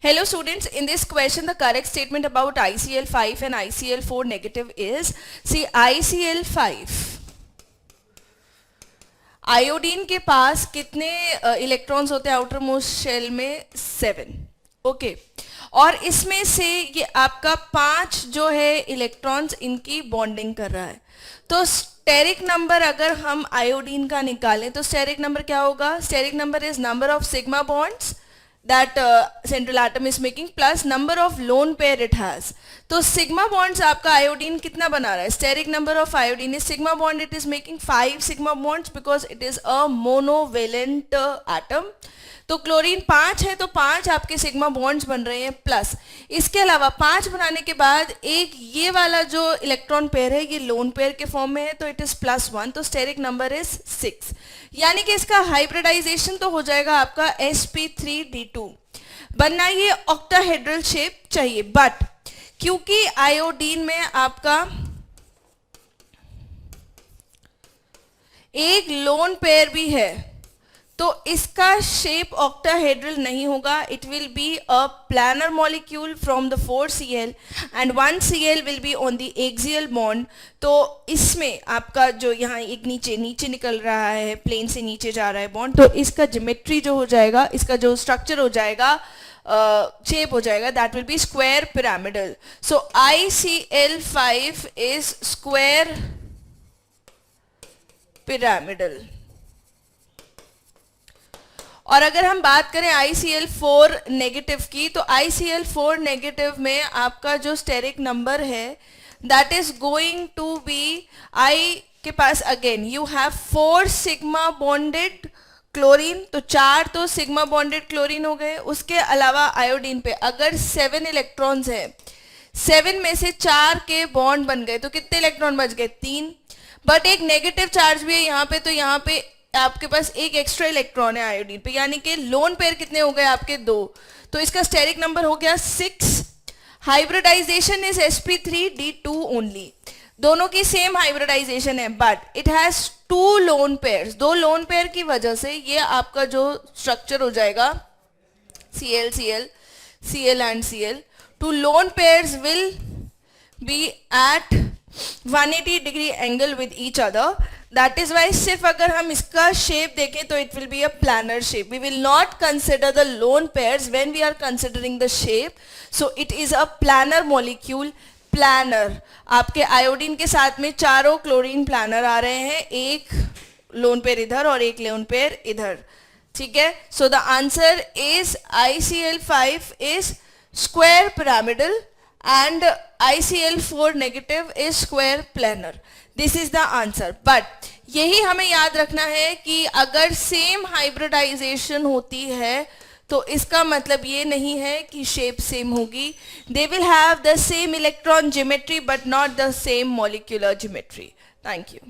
Hello students, in this question the correct statement about ICl5 and ICl4 negative is, see ICl5 iodine के पास कितने electrons होते हैं outer most shell में? 7. Okay, और इसमें से ये आपका 5 जो है इलेक्ट्रॉन्स इनकी बॉन्डिंग कर रहा है. तो स्टेरिक नंबर अगर हम आयोडीन का निकालें तो स्टेरिक नंबर क्या होगा? Steric number is number of sigma bonds that central atom is making plus number of lone pair it has. तो sigma bonds आपका iodine कितना बना रहा है? Steric number of iodine is sigma bond, it is making 5 sigma bonds because it is a monovalent atom. तो chlorine 5 है तो 5 आपके सिग्मा बॉन्ड्स बन रहे हैं प्लस इसके अलावा 5 बनाने के बाद एक ये वाला जो इलेक्ट्रॉन पेयर है ये लोन पेयर के फॉर्म में है तो इट इज +1, तो स्टेरिक नंबर इज 6. यानी कि इसका हाइब्रिडाइजेशन तो हो जाएगा आपका sp3d2. बनना ये ऑक्टाहेड्रल शेप चाहिए, बट क्योंकि आयोडीन में आपका एक लोन पेयर भी है तो इसका शेप ऑक्टाहेड्रल नहीं होगा. It will be a planar molecule from the 4Cl and 1Cl will be on the axial bond. तो इसमें आपका जो यहाँ एक नीचे निकल रहा है, प्लेन से नीचे जा रहा है बॉन्ड, तो इसका ज्योमेट्री जो हो जाएगा, इसका जो स्ट्रक्चर हो जाएगा, शेप हो जाएगा, that will be square pyramidal. So ICl5 is square pyramidal. और अगर हम बात करें ICl4 नेगेटिव की तो ICl4 नेगेटिव में आपका जो स्टेरिक नंबर है that is going to be, I के पास again you have 4 sigma bonded chlorine, तो 4 तो सिग्मा बॉन्डेड क्लोरीन हो गए. उसके अलावा आयोडीन पे अगर 7 इलेक्ट्रॉन्स है, 7 में से 4 के बॉन्ड बन गए तो कितने इलेक्ट्रॉन बच गए? 3. बट एक नेगेटिव चार्ज भी है यहाँ पे, तो यहाँ पे आपके पास एक एक्स्ट्रा इलेक्ट्रॉन है आयोडीन पे, यानी कि लोन पेयर कितने हो गए आपके? 2. तो इसका स्टेरिक नंबर हो गया 6. Hybridization is sp3d2 only. दोनों की सेम हाइब्रिडाइजेशन है but it has 2 lone pairs. 2 lone pair की वजह से ये आपका जो स्ट्रक्चर हो जाएगा Cl Cl Cl and Cl. 2 lone pairs will be at 180 degree angle with each other. That is why सिर्फ अगर हम इसका शेप देखें तो it will be a planar shape. We will not consider the lone pairs when we are considering the shape. So it is a planar molecule. Planar आपके iodine के साथ में चारों क्लोरीन प्लानर आ रहे हैं, एक लोन पेयर इधर और एक लोन पेयर इधर. ठीक है, so the answer is ICl5 is square pyramidal and ICl4 negative is square planar. This is the answer. But यही हमें याद रखना है कि अगर सेम हाइब्रिडाइजेशन होती है तो इसका मतलब ये नहीं है कि शेप सेम होगी. They will have the same electron geometry but not the same molecular geometry. Thank you.